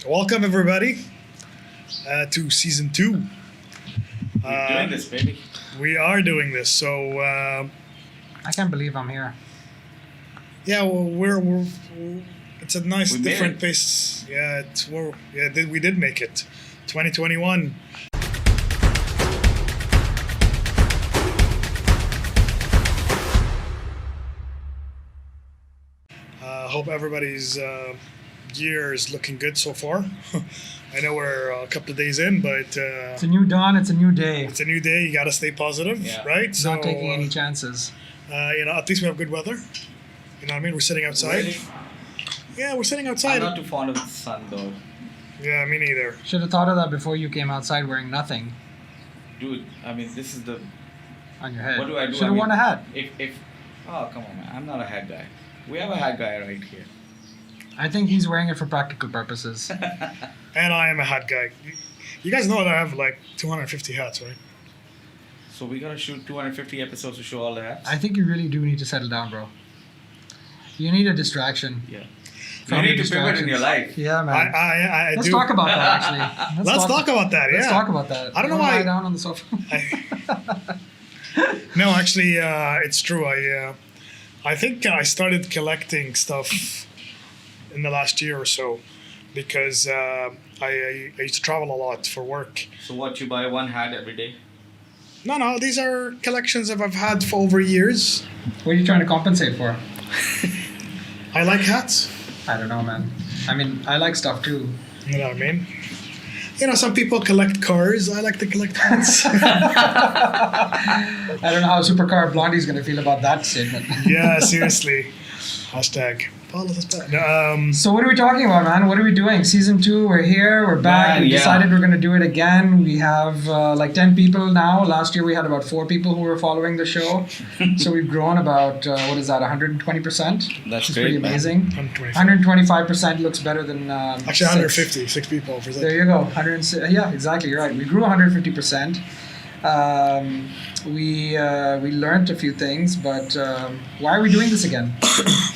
Welcome everybody to season 2. We're doing this, baby. We are doing this, so I can't believe I'm here. yeah, well, we're it's a nice We made different it. pace. Yeah, we did make it. 2021. Hope everybody's year is looking good so far. I know we're a couple of days in, but It's a new dawn. It's a new day. it's a new day. You got to stay positive, Yeah. right? So, Not taking any chances. at least we have good weather. You know what I mean? We're sitting outside. Really? Yeah, we're sitting I'm outside. not too fond of the sun, though. Yeah, me neither. Should have thought of that before you came outside wearing nothing Dude, I mean, this is the... on your head. What do I do? Should I have mean, worn a hat. If... Oh, come on, man. I'm not a hat guy. We have a hat guy right here. I think he's wearing it for practical purposes. And I am a hat guy. You guys know that I have like 250 hats, right? So we gotta shoot 250 episodes to show all the hats? I think you really do need to settle down, bro. You need a distraction. Yeah. You From need the to pivot in your life. Yeah, I man. do. Let's talk about that, actually. Let's talk about that. Yeah. Let's talk about that. I don't know You wanna why- lie down on the sofa. No, actually, it's true. I think I started collecting stuff in the last year or so because I used to travel a lot for work. So what, you buy one hat every day? No, these are collections that I've had for over years. What are you trying to compensate for? I like hats. I don't know, man. I mean, I like stuff too. You know what I mean? You know, some people collect cars. I like to collect hats. I don't know how Supercar Blondie's going to feel about that statement. Yeah, seriously. Hashtag follow this back. No, So what are we talking about, man? What are we doing? Season 2, we're here, we're back. Man, We yeah. decided we're going to do it again. We have like 10 people now. Last year we had about 4 people who were following the show. So we've grown about, 120%? That's which is great, pretty man. amazing. 125. 125% looks better than... Actually, 150. 6 people. For There you go. 106. Yeah, exactly. You're right. We grew 150%. We learned a few things, but why are we doing this again?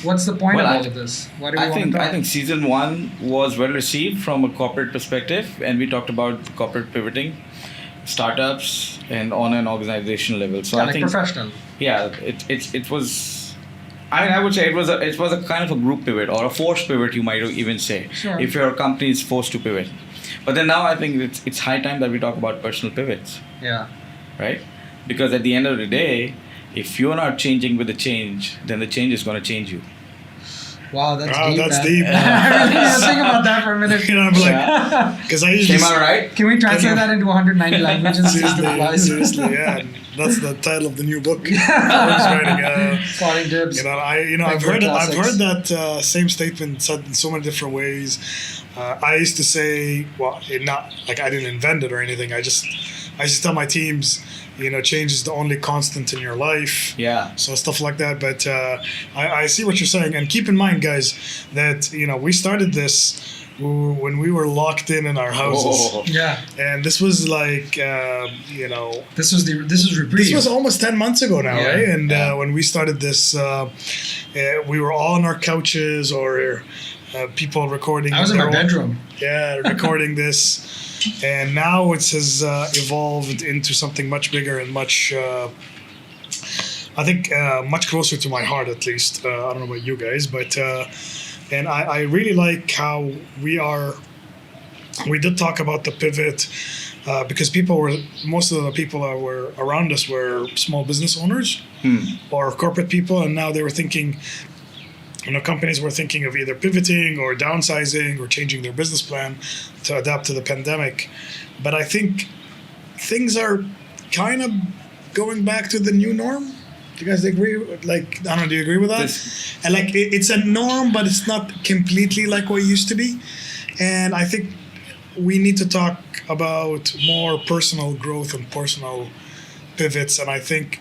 What's the point Well, of all of this? Why do we I want think to I think season 1 was well received from a corporate perspective, and we talked about corporate pivoting, startups, and on an organizational level. So I like think professional? yeah, it was. I mean, I would say it was a kind of a group pivot or a forced pivot, you might even say, Sure. if your company is forced to pivot. But then now I think it's high time that we talk about personal pivots, Yeah. right? Because at the end of the day, if you're not changing with the change, then the change is going to change you. Wow, that's Wow, deep. that's man. deep. I really need to think about that for a minute. You know, I'm like, because I usually Am I right? Can we translate that into 190 languages? seriously, yeah. That's the title of the new book. Farrukh's writing. Spotting dibs. I've Like heard classics. that same statement said in so many different ways. I used to say, well, not like I didn't invent it or anything. I used to tell my teams, change is the only constant in your life. Yeah. So stuff like that. But I see what you're saying, and keep in mind, guys, that we started this when we were locked in our houses, Oh. Yeah. and this was like This is reprieve. this was almost 10 months ago now, Yeah, right? And yeah. when we started this, we were all on our couches or people recording. I was in my their own- bedroom. Yeah, recording this. And now it has evolved into something much bigger and much, I think, much closer to my heart, at least. I don't know about you guys, but, and I really like how we did talk about the pivot because most of the people that were around us were small business owners or corporate people, and now they were thinking, companies were thinking of either pivoting or downsizing or changing their business plan to adapt to the pandemic. But I think things are kind of going back to the new norm. Do you guys agree? Like, I don't know, do you agree with that? And like, it's a norm, but it's not completely like what it used to be. And I think we need to talk about more personal growth and personal pivots. And I think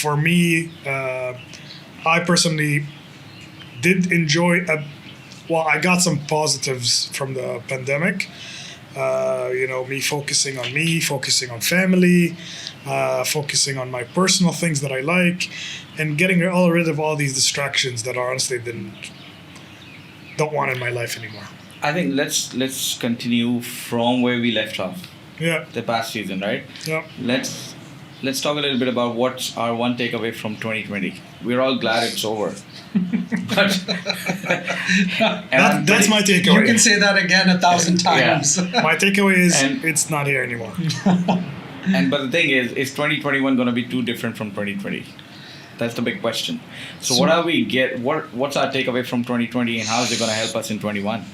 for me, I personally did enjoy I got some positives from the pandemic. Me focusing on family, focusing on my personal things that I like, and getting rid of all these distractions that I honestly don't want in my life anymore. I think let's continue from where we left off. Yeah. The past season, right? Yeah. Let's talk a little bit about what's our one takeaway from 2020. We're all glad it's over. But That's my takeaway. You can say that again 1,000 times. My takeaway is And- it's not here anymore. But the thing is 2021 going to be too different from 2020? That's the big question. So what's our takeaway from 2020 and how is it going to help us in 21?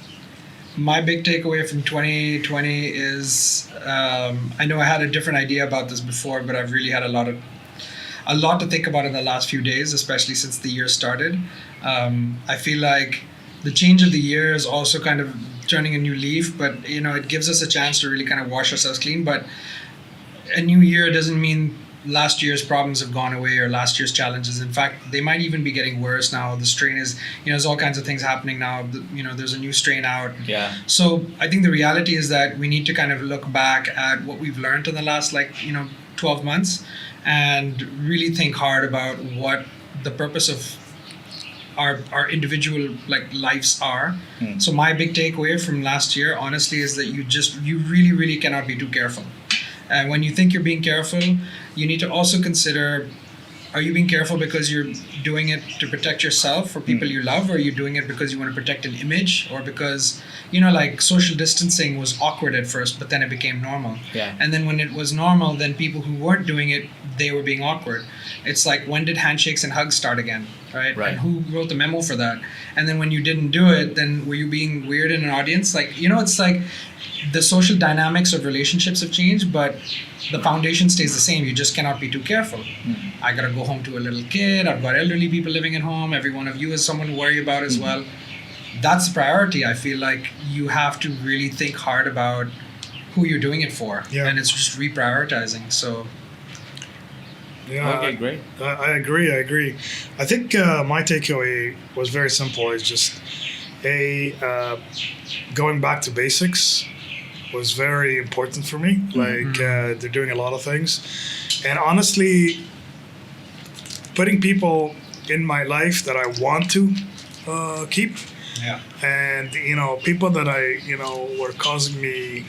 My big takeaway from 2020 is I know I had a different idea about this before, but I've really had a lot to think about in the last few days, especially since the year started. I feel like the change of the year is also kind of turning a new leaf, but it gives us a chance to really kind of wash ourselves clean. But a new year doesn't mean last year's problems have gone away or last year's challenges. In fact, they might even be getting worse now. The strain is, there's all kinds of things happening now. There's a new strain out. Yeah. So I think the reality is that we need to kind of look back at what we've learned in the last 12 months and really think hard about what the purpose of our individual lives are. So my big takeaway from last year, honestly, is that you really, really cannot be too careful. And when you think you're being careful, you need to also consider, are you being careful because you're doing it to protect yourself or people you love, or are you doing it because you want to protect an image, or because, social distancing was awkward at first, but then it became normal. Yeah. And then when it was normal, then people who weren't doing it, they were being awkward. It's like, when did handshakes and hugs start again, right? Right. And who wrote the memo for that? And then when you didn't do it, then were you being weird in an audience? It's like, the social dynamics of relationships have changed, but the foundation stays the same. You just cannot be too careful. I gotta go home to a little kid. I've got elderly people living at home. Every one of you is someone to worry about as well. That's the priority. I feel like you have to really think hard about who you're doing it for. Yeah. And it's just reprioritizing. So Yeah. Okay, great. I agree. I think my takeaway was very simple. It's just going back to basics was very important for me. They're doing a lot of things, and honestly, putting people in my life that I want to keep, and people that were causing me,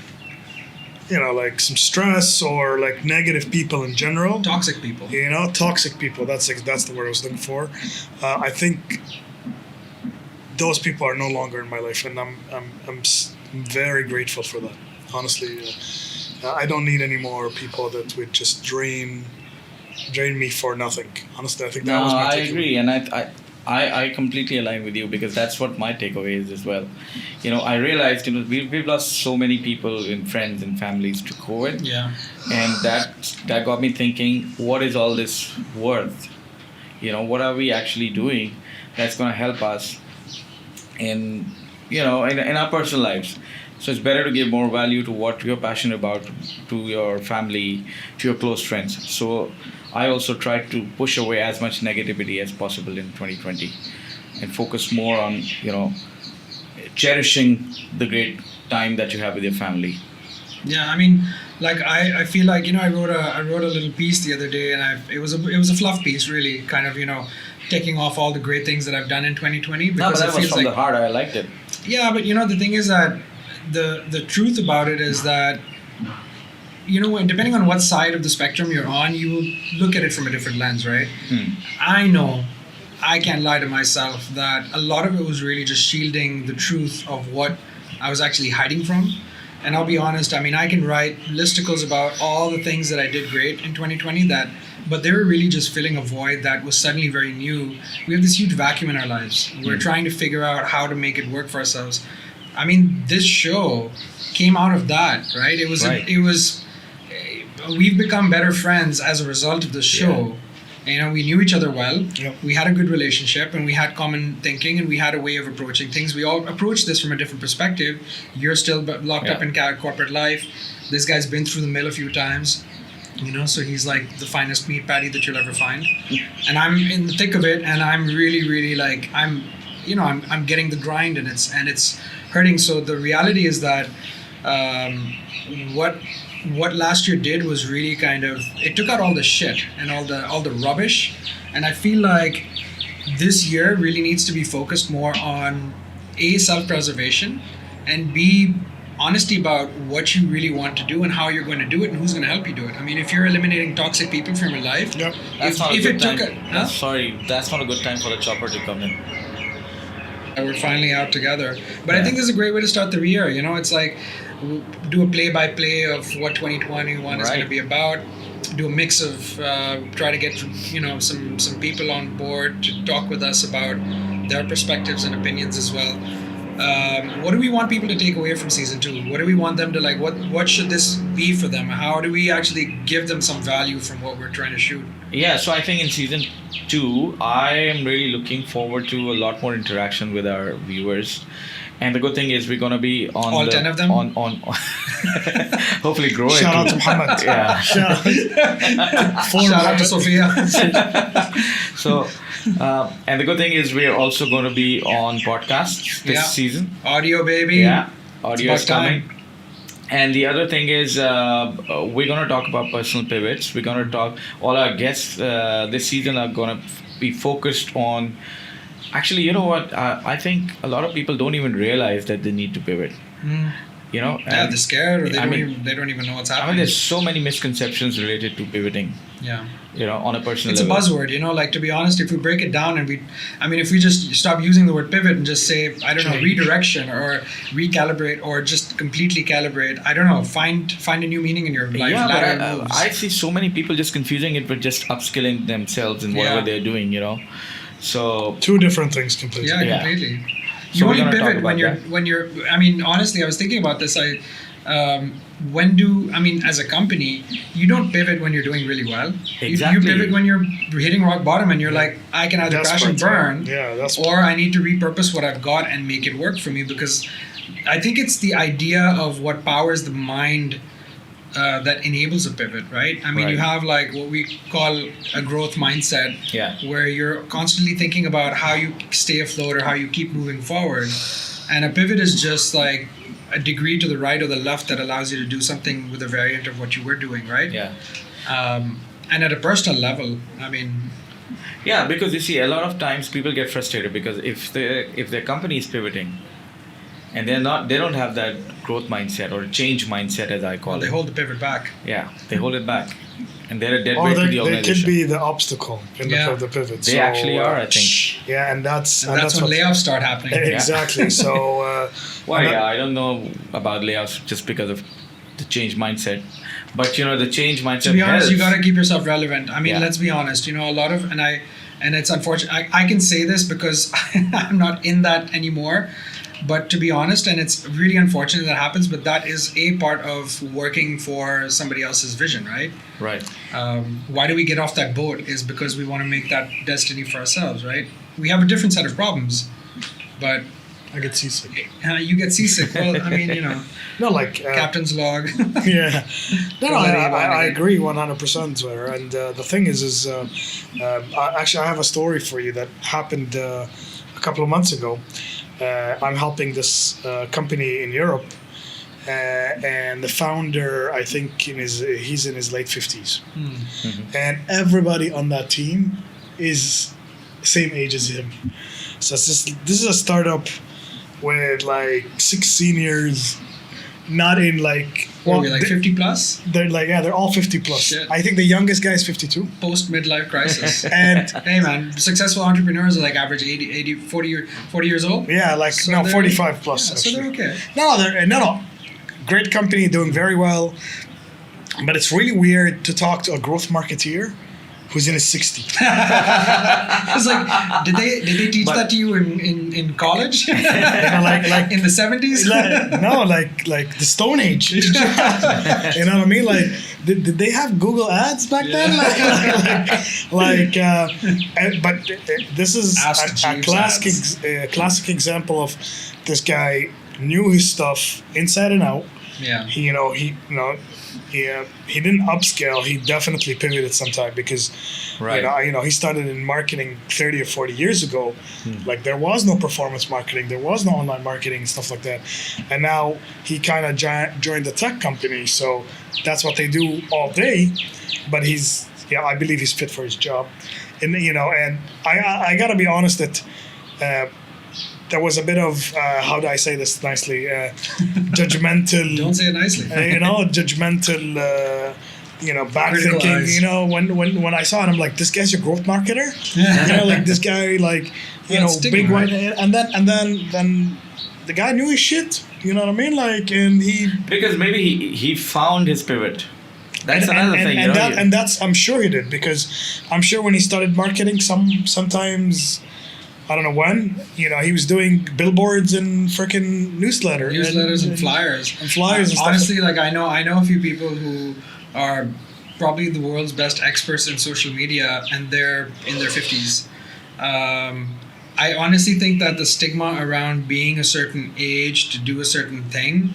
some stress or negative people in general, toxic people. Toxic people. That's the word I was looking for. I think those people are no longer in my life, and I'm very grateful for that. Honestly, I don't need any more people that would just drain me for nothing. Honestly, I think that was my takeaway. I agree, and I completely align with you, because that's what my takeaway is as well. I realized we've lost so many people in friends and families to COVID. Yeah. And that got me thinking, what is all this worth? What are we actually doing that's going to help us in our personal lives? So it's better to give more value to what you're passionate about, to your family, to your close friends. So I also tried to push away as much negativity as possible in 2020 and focus more on, cherishing the great time that you have with your family. Yeah, I mean, I feel like I wrote a little piece the other day, and it was a fluff piece, really, kind of taking off all the great things that I've done in 2020. No, but that was from the heart. I liked it. Yeah, but the thing is that the truth about it is that depending on what side of the spectrum you're on, you will look at it from a different lens, right? I know I can't lie to myself that a lot of it was really just shielding the truth of what I was actually hiding from. And I'll be honest, I mean, I can write listicles about all the things that I did great in 2020, but they were really just filling a void that was suddenly very new. We have this huge vacuum in our lives. We're trying to figure out how to make it work for ourselves. I mean, this show came out of that, right? It was we've become better friends as a result of this show. We knew each other well. Yep. We had a good relationship, and we had common thinking, and we had a way of approaching things. We all approached this from a different perspective. You're still locked up in corporate life. This guy's been through the mill a few times, so he's like the finest meat patty that you'll ever find. And I'm in the thick of it, and I'm really, really I'm getting the grind, and it's hurting. So the reality is that what last year did was really it took out all the shit and all the rubbish, and I feel like this year really needs to be focused more on self-preservation and be honesty about what you really want to do and how you're going to do it and who's going to help you do it. I mean, if you're eliminating toxic people from your life, Yep. That's not a if good it took time. Sorry, that's not a good time for the chopper to come in. we're finally out together. But I Yeah. think this is a great way to start the year. You know, it's like do a play-by-play of what 2021 is going to Right. be about. Do a mix of try to get some people on board to talk with us about their perspectives and opinions as well. What do we want people to take away from season 2? What do we want them to like? What should this be for them? How do we actually give them some value from what we're trying to shoot? Yeah, so I think in season 2, I am really looking forward to a lot more interaction with our viewers. And the good thing is we're gonna be on All 10 of them? On hopefully grow it. Shout out to- to Muhammad. Yeah. Shout out. Shout out to Sophia. So, and the good thing is we're also going to be on podcasts this Yeah. season. Audio, baby. Yeah, audio It's is about coming. And the other thing is we're going to talk about personal pivots. We're going to talk, all our guests this season are going to be focused on, actually, you know what, I think a lot of people don't even realize that they need to pivot. Mm. You know, Yeah, and- they're scared, or I mean- they don't even know what's I happening. mean, there's so many misconceptions related to pivoting, Yeah. you know, on a personal It's a level. buzzword, you know, like to be honest, if we break it down and if we just stop using the word pivot and just say, I don't know, Change. redirection or recalibrate or just completely calibrate, I don't know, find a new meaning in your life. Yeah, but lateral moves. I see so many people just confusing it with just upskilling themselves in whatever Yeah. they're doing, you know. So, Two different things completely. Yeah, Yeah. completely. So You we're only gonna talk pivot about that. when you're. I mean, honestly, I was thinking about this. As a company, you don't pivot when you're doing really well. You Exactly. pivot when you're hitting rock bottom and you're like, I can either crash and burn, Yeah, that's or I need to repurpose what I've got and make it work for me, because I think it's the idea of what powers the mind that enables a pivot, right? I mean, you Right. have like what we call a growth mindset, Yeah. where you're constantly thinking about how you stay afloat or how you keep moving forward. And a pivot is just like a degree to the right or the left that allows you to do something with a variant of what you were doing, right? yeah. And at a personal level, I mean, Yeah, because you see, a lot of times people get frustrated because if their company is pivoting and they don't have that growth mindset or change mindset, as I call well, it. they hold the pivot back. Yeah, they hold it back, and they're a dead or weight to the they organization. could be the obstacle in Yeah. the pivot. They So, actually are, I think. Yeah, and that's That's when what, layoffs start happening. exactly. So Well, and yeah, I don't know about layoffs just because of the change mindset, but you know, the change mindset. To be honest, you helps. got to keep yourself relevant. I mean, Yeah. let's be honest. You know, a lot of and it's unfortunate. I can say this because I'm not in that anymore. But to be honest, and it's really unfortunate that happens, but that is a part of working for somebody else's vision, right? Right. Why do we get off that boat? Is because we want to make that destiny for ourselves, right? We have a different set of problems, but I get seasick. you get seasick. Well, I mean, you know, No, like captain's log. yeah. No, Don't let Abe on I again. agree 100%. Zohare. And the thing is actually, I have a story for you that happened a couple of months ago. I'm helping this company in Europe, and the founder, I think, he's in his late 50s, and everybody on that team is same age as him. So this is a startup with like 6 seniors. Not in like Well, we're like 50 plus, they're like they're all 50 plus. Shit. I think the youngest guy is 52. post midlife crisis. And Hey man, successful entrepreneurs are like average 40 years old. yeah, like So no they're- 45 plus Yeah, so actually. they're okay. No. Great company, doing very well. But it's really weird to talk to a growth marketeer who's in his 60s. It's like, did they teach But- that to you in college? like- in the 70s? like the Stone Age. You know what I mean? Like, did they have Google Ads back then? But this is Ask a Jeeves classic example of this guy knew his stuff inside and out. Yeah. He didn't upscale. He definitely pivoted sometime because, Right. he started in marketing 30 or 40 years ago. Like there was no performance marketing, there was no online marketing and stuff like that. And now he kind of joined the tech company, so that's what they do all day. But I believe he's fit for his job, and and I gotta be honest that. there was a bit of how do I say this nicely? Judgmental. Don't say it nicely. Judgmental. Back Critical thinking. eyes. When I saw it, I'm like, this guy's your growth marketer. Like this guy, like stigma, big one, right? and then the guy knew his shit. You know what I mean? Like, and he. Because maybe he found his pivot. That's and, another thing. and that's I'm sure he did, because I'm sure when he started marketing, sometimes I don't know when, he was doing billboards and freaking Newsletters and flyers. And flyers and stuff. Honestly, like I know a few people who are probably the world's best experts in social media, and they're in their 50s. I honestly think that the stigma around being a certain age to do a certain thing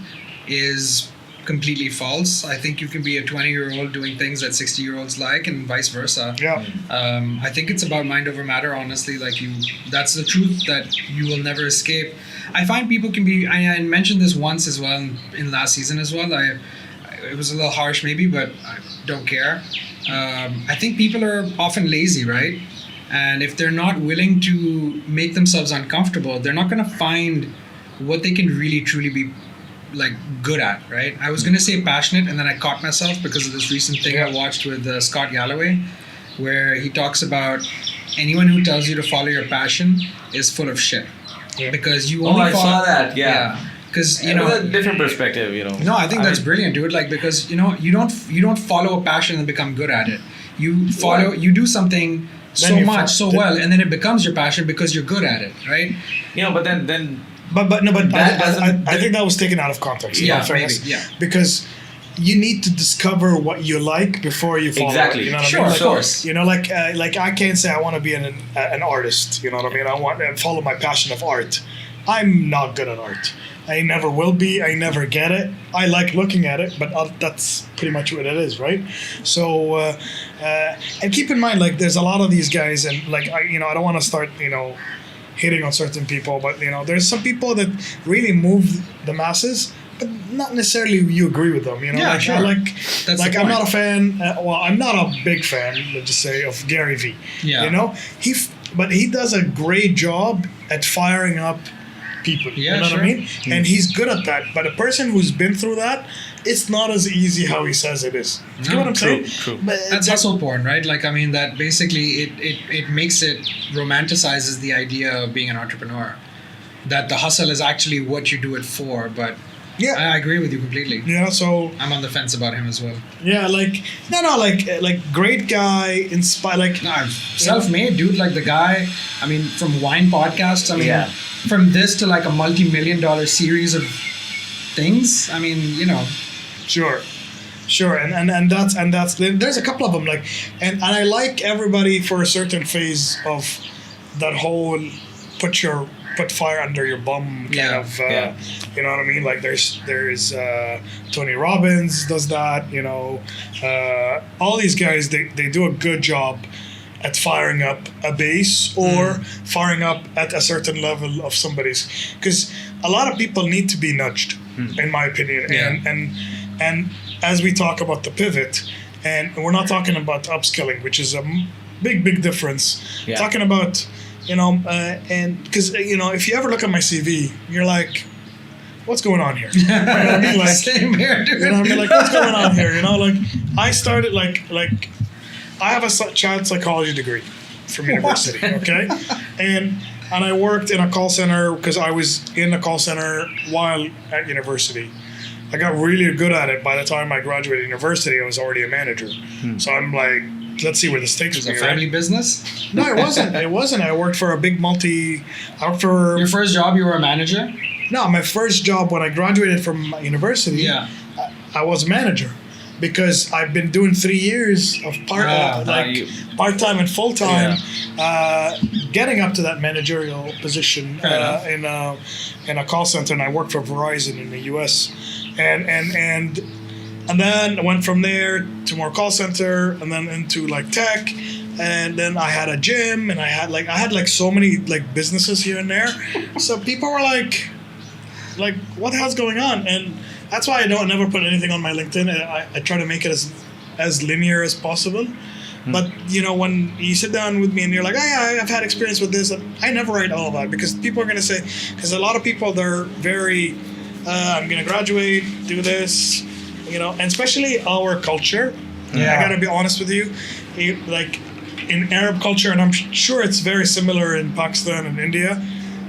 is completely false. I think you can be a 20-year-old doing things that 60-year-olds like, and vice versa. Yeah. I think it's about mind over matter, honestly. That's the truth that you will never escape. I find people can be, I mentioned this once as well in last season as well. It was a little harsh maybe, but I don't care. I think people are often lazy, right? And if they're not willing to make themselves uncomfortable, they're not going to find what they can really truly be like good at, right? I was going to say passionate, and then I caught myself because of this recent thing I watched with Scott Galloway, where he talks about anyone who tells you to follow your passion is full of shit. Because you only saw that, yeah. Because it was a different perspective, No, I think that's brilliant, dude. Like, because you don't follow a passion and become good at it. You do something well, and then it becomes your passion because you're good at it, right? But then. But I think that was taken out of context. Yeah, fairness, maybe. Yeah. Because you need to discover what you like before you follow. Exactly. It, you know what Sure, I mean? of course. Like I can't say I want to be an artist. You know what I mean? I want to follow my passion of art. I'm not good at art. I never will be. I never get it. I like looking at it, but that's pretty much what it is, right? So, and keep in mind, like, there's a lot of these guys, and like, I don't want to start, hitting on certain people, but there's some people that really move the masses, but not necessarily you agree with them. Yeah, sure. That's like I'm not a fan. I'm not a big fan. Let's just say of Gary Vee. Yeah. But he does a great job at firing up people. Yeah, you know sure. what I mean? And he's good at that. But a person who's been through that, it's not as easy how he says it is. You know what I'm saying? True. But that's hustle porn, right? Like, I mean, that basically it makes it romanticizes the idea of being an entrepreneur. That the hustle is actually what you do it for. But yeah, I agree with you completely. Yeah, so I'm on the fence about him as well. Yeah, like great guy, inspire, like self-made dude, like the guy. I mean, from wine podcasts. I mean, from this to like a multi-million-dollar series of things. I mean, Sure, and that's there's a couple of them, like, and I like everybody for a certain phase of that whole put fire under your bum kind of you know what I mean, like there's Tony Robbins does that, all these guys, they do a good job at firing up a base or firing up at a certain level of somebody's, because a lot of people need to be nudged, in my opinion. And as we talk about the pivot, and we're not talking about upskilling, which is a big difference. Talking about, and because, if you ever look at my CV, you're like, what's going on here? You know what I mean? Like, same here, dude. You know what I mean? Like, what's going on here? Like, I started like I have a child psychology degree from university, okay? And I worked in a call center because I was in a call center while at university. I got really good at it. By the time I graduated university, I was already a manager. So I'm like, let's see where this takes me. It was a family business? No, it wasn't. It wasn't. I worked for a big Your first job, you were a manager? No, my first job when I graduated from university, I was a manager. Because I've been doing 3 years of part-time and full-time, getting up to that managerial position in a call center, and I worked for Verizon in the U.S. and then I went from there to more call center, and then into like tech, and then I had a gym, and I had so many like businesses here and there. So people were like, what the hell's going on? And that's why I never put anything on my LinkedIn. I try to make it as linear as possible. But when you sit down with me and you're like, oh yeah, I've had experience with this, and I never write all that because people are going to say, because a lot of people, they're very, I'm going to graduate, do this, and especially our culture. Yeah. I got to be honest with you, like in Arab culture, and I'm sure it's very similar in Pakistan and India,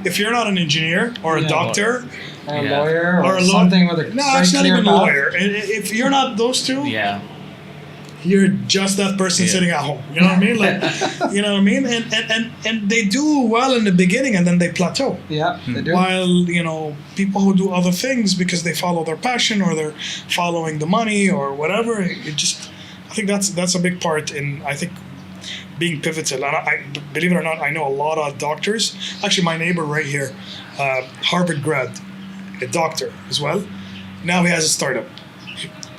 if you're not an engineer or a doctor, or a lawyer, or a something with a no, it's not even a lawyer. If you're not those two, you're just that person sitting at home. You know what I mean? Like, you know what I mean? And they do well in the beginning, and then they plateau. Yeah, they do. While people who do other things because they follow their passion or they're following the money or whatever, I think that's a big part in being pivotal. And I believe it or not, I know a lot of doctors. Actually, my neighbor right here, Harvard grad, a doctor as well. Now he has a startup.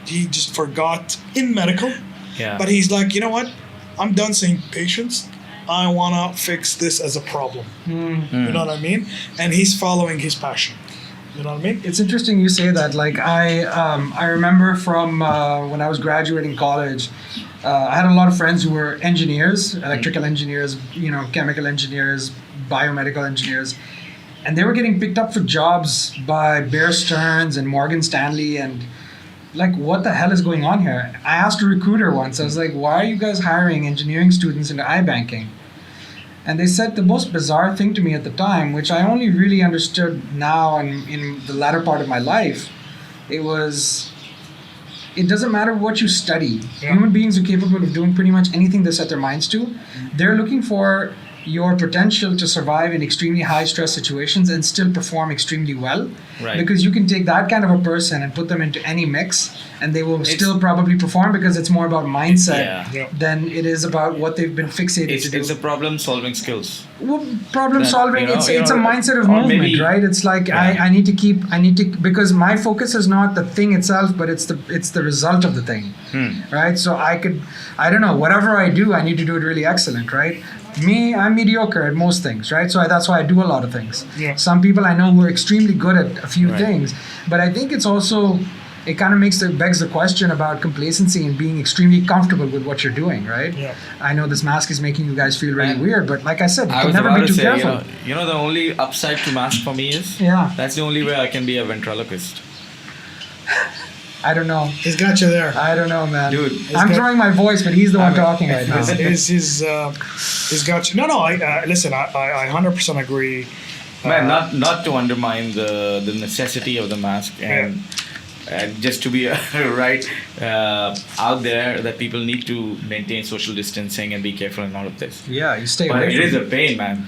He just forgot in medical. Yeah. But he's like, you know what? I'm done seeing patients. I want to fix this as a problem. You know what I mean? And he's following his passion. You know what I mean? It's interesting you say that. Like I remember from when I was graduating college, I had a lot of friends who were engineers, electrical engineers, chemical engineers, biomedical engineers, and they were getting picked up for jobs by Bear Stearns and Morgan Stanley, and like, what the hell is going on here? I asked a recruiter once, I was like, why are you guys hiring engineering students into iBanking? And they said the most bizarre thing to me at the time, which I only really understood now and in the latter part of my life, it doesn't matter what you study. Yeah. Human beings are capable of doing pretty much anything they set their minds to. They're looking for your potential to survive in extremely high stress situations and still perform extremely well. Right. Because you can take that kind of a person and put them into any mix and they will still probably perform, because it's more about mindset than it is about what they've been fixated to do. It's a problem solving skills. Well, problem solving, it's a mindset of movement, right? It's like I need to because my focus is not the thing itself, but it's the result of the thing, right? So I don't know, whatever I do, I need to do it really excellent, right? Me, I'm mediocre at most things, right? So that's why I do a lot of things. Yeah. Some people I know who are extremely good at a few things, but I think it's also, it kind of begs the question about complacency and being extremely comfortable with what you're doing, right? Yeah. I know this mask is making you guys feel really weird, but like I said, you can never be too careful. The only upside to mask for me is that's the only way I can be a ventriloquist. I don't know. He's got you there. I don't know, man. Dude, I'm throwing my voice, but he's the one talking right now. He's got you. No. Listen. I 100% agree. Man, not to undermine the necessity of the mask and just to be out there that people need to maintain social distancing and be careful in all of this. Yeah, you stay away. But it is a pain, man.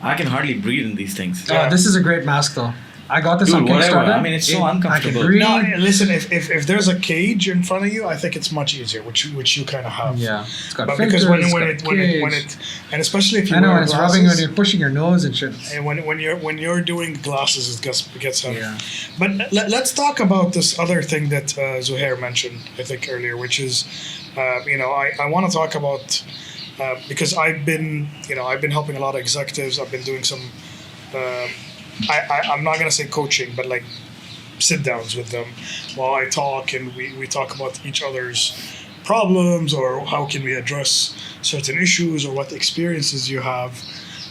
I can hardly breathe in these things. This is a great mask, though. I got this on Kickstarter. I mean, it's so uncomfortable. No, listen. If there's a cage in front of you, I think it's much easier, which you kind of have. Yeah, it's got filters, because when it and especially if you wear it's glasses, rubbing when you're pushing your nose and shit. And when you're doing glasses, it gets heavy. Yeah. But let's talk about this other thing that Zohare mentioned, I think earlier, which is, I want to talk about because I've been helping a lot of executives. I've been doing some. I'm not gonna say coaching, but like sit downs with them while I talk, and we talk about each other's problems or how can we address certain issues or what experiences you have.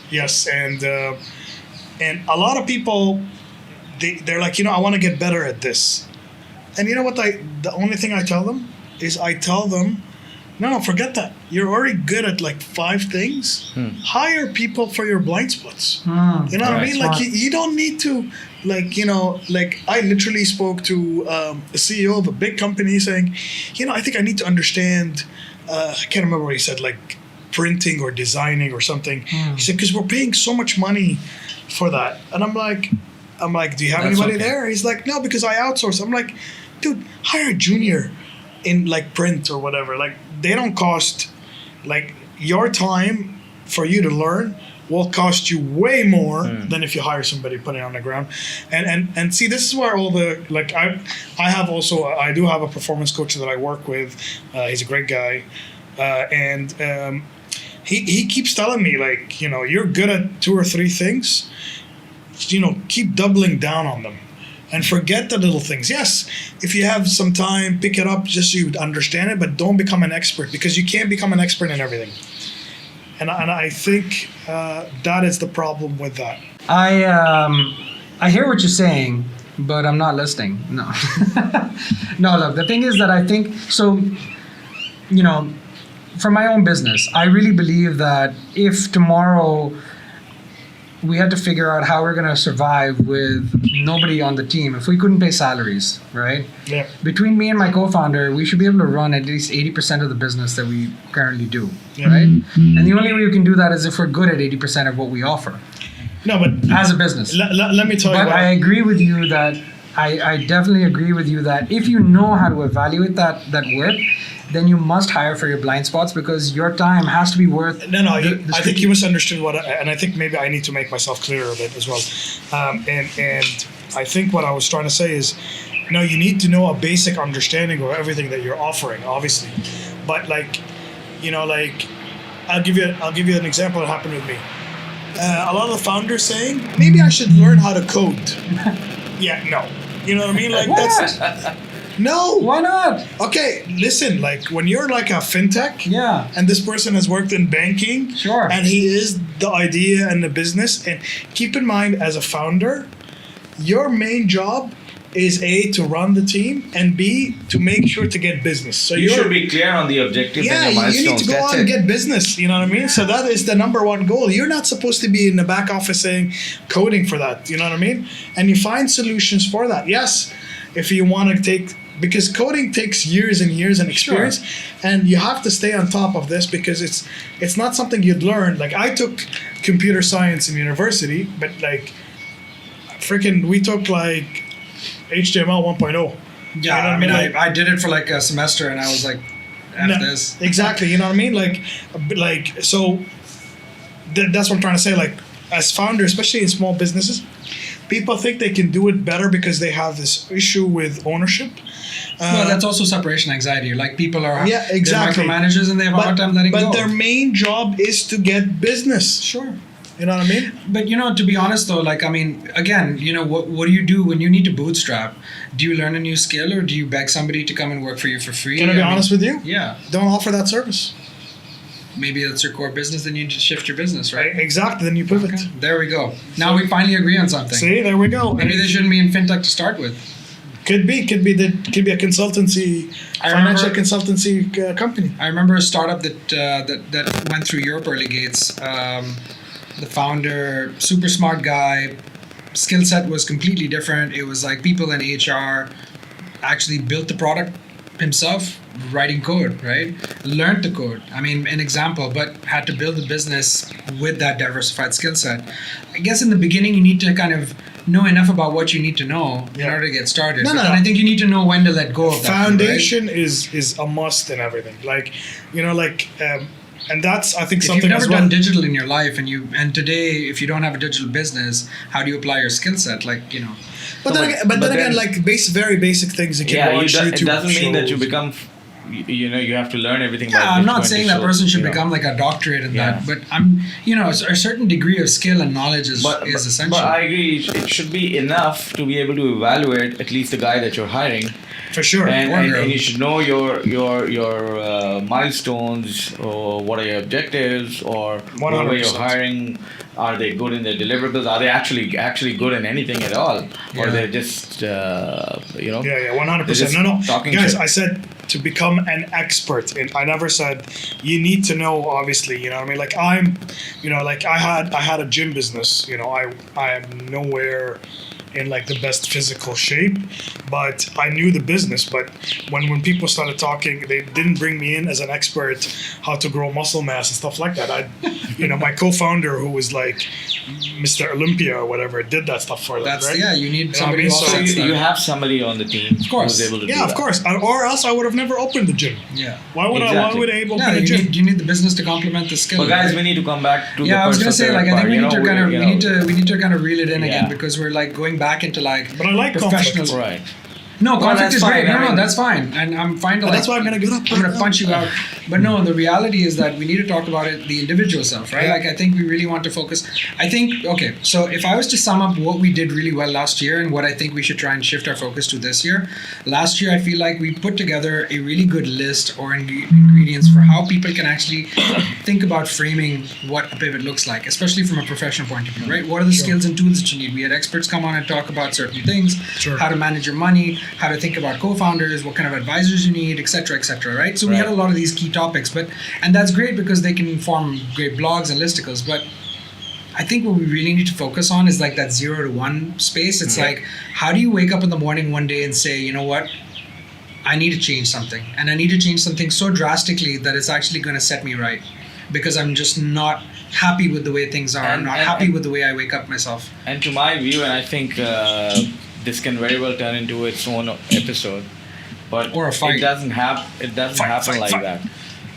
Yes, and a lot of people they're like, I want to get better at this, and you know what? The only thing I tell them is no, forget that. You're already good at like 5 things. Hire people for your blind spots. You know what I mean? Like you don't need to, like I literally spoke to a CEO of a big company saying, I think I need to understand. I can't remember what he said, like printing or designing or something. He said, because we're paying so much money for that, and I'm like, do you have anybody there? He's like, no, because I outsource. I'm like, dude, hire a junior in like print or whatever. Like they don't cost, like your time for you to learn will cost you way more than if you hire somebody, put it on the ground. And see, this is where all the, like I do have a performance coach that I work with. He's a great guy. And he keeps telling me, like, you're good at 2 or 3 things, keep doubling down on them. and forget the little things. Yes, if you have some time, pick it up just so you understand it, but don't become an expert, because you can't become an expert in everything. And I think that is the problem with that. I hear what you're saying, but I'm not listening. No. No, look, the thing is that I think, so, you know, for my own business, I really believe that if tomorrow we had to figure out how we're going to survive with nobody on the team, if we couldn't pay salaries, right? Yeah. Between me and my co-founder, we should be able to run at least 80% of the business that we currently do, Yeah. right? And the only way we can do that is if we're good at 80% of what we offer No, but as a business. let me tell you. But I agree with you that I definitely agree with you that if you know how to evaluate that work, then you must hire for your blind spots, because your time has to be worth. No, I think you misunderstood and I think maybe I need to make myself clearer a bit as well. And I think what I was trying to say is, you need to know a basic understanding of everything that you're offering, obviously. But I'll give you an example that happened with me. A lot of the founders saying, maybe I should learn how to code. Yeah, no. You know what I mean? Like, Why that's not? no. Why not? Okay, listen, like when you're like a fintech, Yeah. and this person has worked in banking, Sure. and he is the idea and the business, and keep in mind, as a founder, your main job is A, to run the team, and B, to make sure to get business. So You should be clear on the objectives and your you milestones. need to go That's out and it. get business. You know what I mean? So that is the number one goal. You're not supposed to be in the back office saying coding for that. You know what I mean? And you find solutions for that. Yes, if you want to take, because coding takes years and years and experience, and you have to stay on top of this, because it's not something you'd learn. Like, I took computer science in university, but like freaking we took like HTML 1.0. Yeah, You know what I mean, Like, I did it for like a semester, and I was like, F no, this. exactly. You know what I mean? Like so. That's what I'm trying to say. Like, as founders, especially in small businesses, people think they can do it better because they have this issue with ownership. Well, that's also separation anxiety. Like, people are Yeah, exactly. they're micromanagers, and they have a hard time letting go. But their main job is to get business. Sure. You know what I mean? But, to be honest though, like, I mean, again, what do you do when you need to bootstrap? Do you learn a new skill, or do you beg somebody to come and work for you for free? Can I be honest with you? Yeah. Don't offer that service. Maybe that's your core business, then you need to shift your business, right? Exactly. Then you pivot. Okay. There we go. Now we finally agree on something. See, there we go. Maybe they shouldn't be in fintech to start with. Could be a consultancy, financial consultancy company. I remember a startup that went through Europe early gates. The founder, super smart guy, skill set was completely different. It was like people in HR actually built the product himself, writing code, right? Learned the code. I mean, an example, but had to build a business with that diversified skill set. I guess in the beginning, you need to kind of know enough about what you need to know in order to get started. No, But no, then no. I think you need to know when to let go of that. Foundation is a must in everything. Like, and that's, I think, If something you've never as well. done digital in your life, and today, if you don't have a digital business, how do you apply your skill set? Like, But then again, like very basic things you can watch YouTube it doesn't mean that you shows. become, you have to learn everything. Yeah, by I'm not Bitcoin saying to that show, person should you know. become like a doctorate in Yeah. that, but a certain degree of skill and knowledge is essential. But I agree, it should be enough to be able to evaluate at least the guy that you're hiring. For sure. And you should know your milestones, or what are your objectives, or whoever you're 100%. hiring, are they good in their deliverables? Are they actually good in anything at all, or Yeah. they're just Yeah, 100%. just No, talking guys, shit. I said to become an expert. And I never said you need to know. Obviously, you know what I mean. Like I had a gym business. I am nowhere in like the best physical shape, but I knew the business. But when people started talking, they didn't bring me in as an expert how to grow muscle mass and stuff like that. My co-founder, who was like Mr. Olympia or whatever, did that stuff for them. Right? You need You know somebody what I mean? who So offsets you that. have somebody on the team course. who's able to do Yeah, that. of course. Or else I would have never opened the gym. Yeah. Why would Exactly. Abe open Yeah, a gym? you need the business to complement the skill. But guys, right? we need to come back to the I was gonna personal say, like, I part, think we you need to know, kind of you we know. need to kind of reel it in Yeah. again, because we're like going back into like But I like professional. conflict. Right. No, conflict that's is great. fine. I No, mean- that's fine. And I'm fine to But like, that's why I'm gonna get up. I'm going to punch you out. But no, the reality is that we need to talk about it, the individual self, right? Yeah. Like, I think we really want to focus. I think, okay, so if I was to sum up what we did really well last year and what I think we should try and shift our focus to this year, last year I feel like we put together a really good list or ingredients for how people can actually think about framing what a pivot looks like, especially from a professional point of view, right? What are the skills and tools that you need? We had experts come on and talk about certain things, Sure. how to manage your money, how to think about co-founders, what kind of advisors you need, etc., right? So we had a lot of these key topics, and that's great because they can inform great blogs and listicles, but I think what we really need to focus on is like that 0 to 1 space. It's like, how do you wake up in the morning one day and say, you know what, I need to change something, and I need to change something so drastically that it's actually going to set me right, because I'm just not happy with the way things are. I'm not happy with the way I wake up myself. And to my view, and I think this can very well turn into its own episode, but Or a fight. it doesn't happen like fight. that.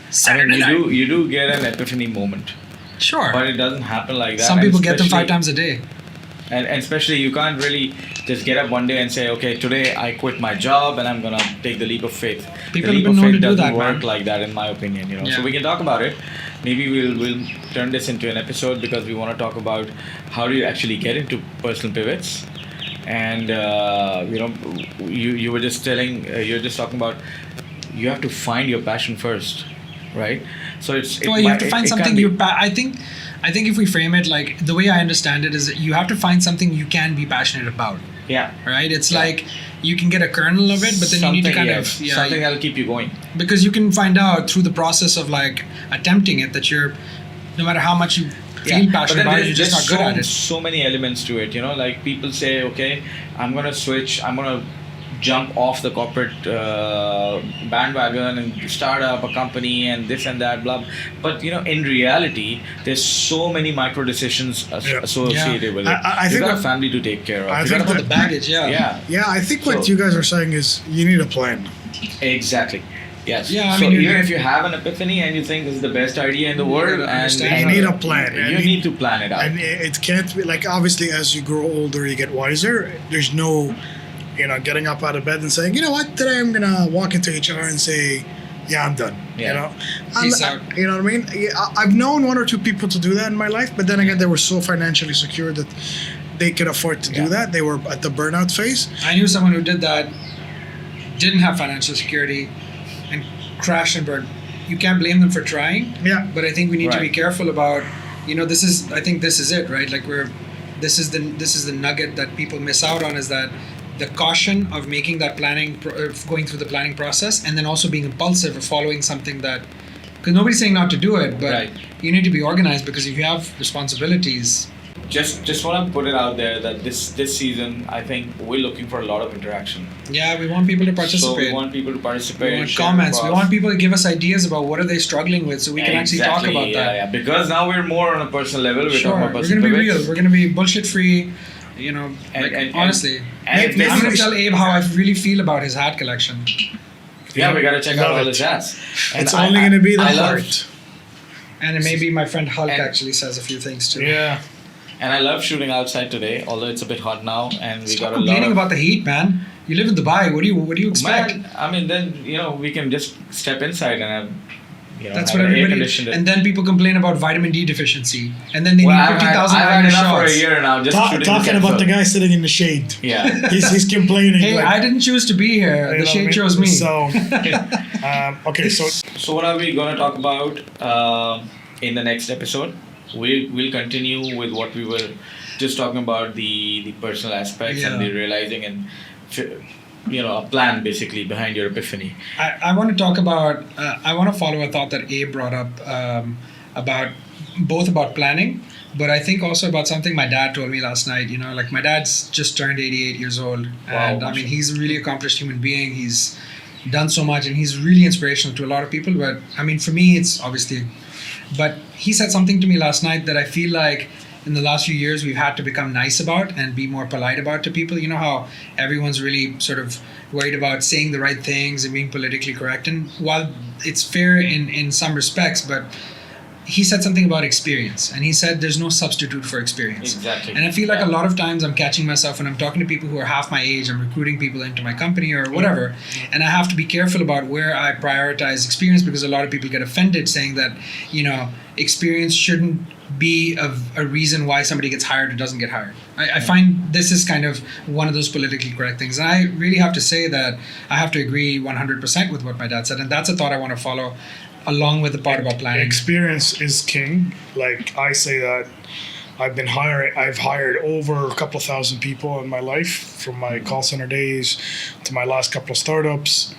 Saturday I mean, night. you do get an epiphany moment, Sure. but it doesn't happen like that. Some And people get them 5 especially- times a day. And especially, you can't really just get up one day and say, okay, today I quit my job and I'm going to take the leap of faith. People The leap have been of known faith to do doesn't that, work man. like that, in my opinion. You know, Yeah. so we can talk about it. Maybe we'll turn this into an episode because we want to talk about how do you actually get into personal pivots. And you were just you're just talking about you have to find your passion first, right? So Well, you have to find something I think if we frame it like the way I understand it is that you have to find something you can be passionate about, yeah. right? It's like you can get a kernel of it, but then you need to kind of something that'll keep you going. because you can find out through the process of like attempting it that you're, no matter how much you feel passionate about it, you're just not good at it. So many elements to it, you know, like people say, okay, I'm going to jump off the corporate bandwagon and start up a company and this and that, blah. But, you know, in reality, there's so many micro decisions associated with it. I You've think got a what- family to take care of. I You've think got The baggage, yeah, Yeah, I think what So- you guys are saying is you need a plan. exactly. Yes. Yeah, I so mean, even if you have an epiphany and you think this is the best idea in the world, gotta and understand You need a plan. you need to plan it out. And it can't be like, obviously, as you grow older, you get wiser. There's no, getting up out of bed and saying, you know what, today I'm gonna walk into HR and say, yeah, I'm done. Yeah. Peace out. You know what I mean? I've known 1 or 2 people to do that in my life, but then again, they were so financially secure that they could afford to do that. They were at the burnout phase. I knew someone who did that, didn't have financial security, and crashed and burned. You can't blame them for trying. Yeah. But I think we need to be Right. careful about, I think this is it, right? Like this is the nugget that people miss out on, is that the caution of making that planning, going through the planning process, and then also being impulsive or following something that, because nobody's saying not to do it, but Right. you need to be organized, because if you have responsibilities, Just want to put it out there that this season, I think we're looking for a lot of interaction. yeah, we want people to So participate. we want people to participate. We want share comments. We across. want people to give us ideas about what are they struggling with, so we can actually talk about that. Yeah. Because now we're more on a personal level. We're Sure, talking about we're personal gonna be pivots. real. We're gonna be bullshit free. Honestly, and if I'm this gonna is- tell Abe how I really feel about his hat collection. Yeah, we gotta check out Love all it. his hats. And It's only going to be the I love- heart. And maybe my friend Hulk And- actually says a few things too. Yeah. And I love shooting outside today, although it's a bit hot now, and we Stop got a lot complaining of. about the heat, man. You live in Dubai. What do you expect? Man, I mean, then we can just step inside and have, That's have what an air everybody. conditioned. And then people complain about vitamin D deficiency, and then they well, need I've 50,000 had vitamin enough for a shots. year now. Just shooting Talking this about the episode. guy sitting in the shade. Yeah. He's complaining. Hey, like, I didn't choose to be here. you The know shade what I chose mean? me. So, okay, so So what are we going to talk about in the next episode? We'll continue with what we were just talking about, the personal aspects and Yeah. the realizing and a plan basically behind your epiphany. I want to talk about, I want to follow a thought that Abe brought up about both about planning, but I think also about something my dad told me last night. Like my dad's just turned 88 years old. And I mean, he's a really accomplished human being. He's done so much and he's really inspirational to a lot of people. But I mean, for me, it's obviously, but he said something to me last night that I feel like in the last few years we've had to become nice about and be more polite about to people. You know how everyone's really sort of worried about saying the right things and being politically correct, and while it's fair in some respects, but he said something about experience, and he said there's no substitute for experience. Exactly. And I feel like a lot of times I'm catching myself when I'm talking to people who are half my age, I'm recruiting people into my company or whatever, and I have to be careful about where I prioritize experience, because a lot of people get offended saying that, experience shouldn't be a reason why somebody gets hired or doesn't get hired. I find this is kind of one of those politically correct things. And I really have to say that I have to agree 100% with what my dad said, and that's a thought I want to follow along with the part about planning. Experience is king. Like I say that I've hired over a couple thousand people in my life, from my call center days to my last couple of startups.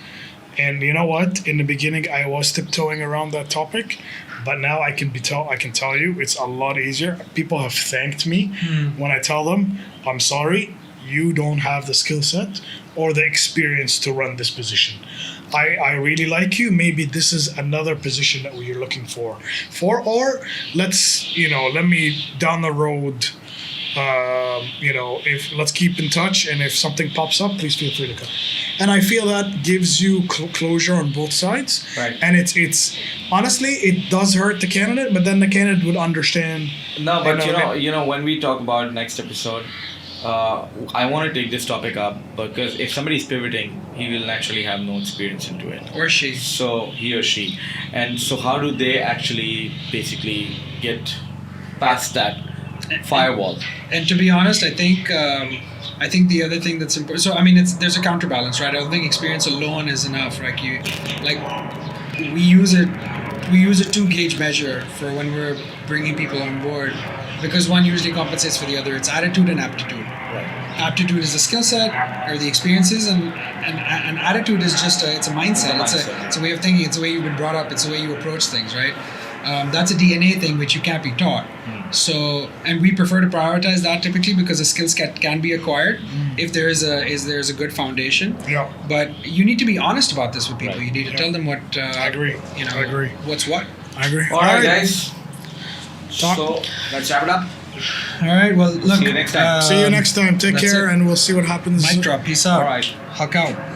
And you know what? In the beginning, I was tiptoeing around that topic, but now I can tell you it's a lot easier. People have thanked me when I tell them, I'm sorry, you don't have the skill set or the experience to run this position. I really like you. Maybe this is another position that we're looking for, or let me down the road. If let's keep in touch, and if something pops up, please feel free to come. And I feel that gives you closure on both sides. Right. And it's honestly, it does hurt the candidate, but then the candidate would understand. No, but when we talk about next episode, I want to take this topic up because if somebody is pivoting, he will naturally have no experience into it. Or she. So he or she. And so how do they actually basically get past that firewall? And to be honest, I think the other thing that's important. So I mean, there's a counterbalance, right? I don't think experience alone is enough. We use a 2-gauge measure for when we're bringing people on board, because one usually compensates for the other. It's attitude and aptitude. Right. Aptitude is the skill set or the experiences, and attitude is just it's a mindset. It's a way of thinking. It's the way you've been brought up. It's the way you approach things, right? That's a DNA thing which you can't be taught. So, and we prefer to prioritize that typically because the skills can be acquired if there's a good foundation. Yeah. But you need to be honest about this with people. Right. You need to tell them what. I agree. I agree. What's what. I agree. All right, guys. So let's wrap it up. All right. Well, look. See you next time. See you next time. Take that's care, it. and we'll see what happens. Mic drop. Peace out. All right. Huck out.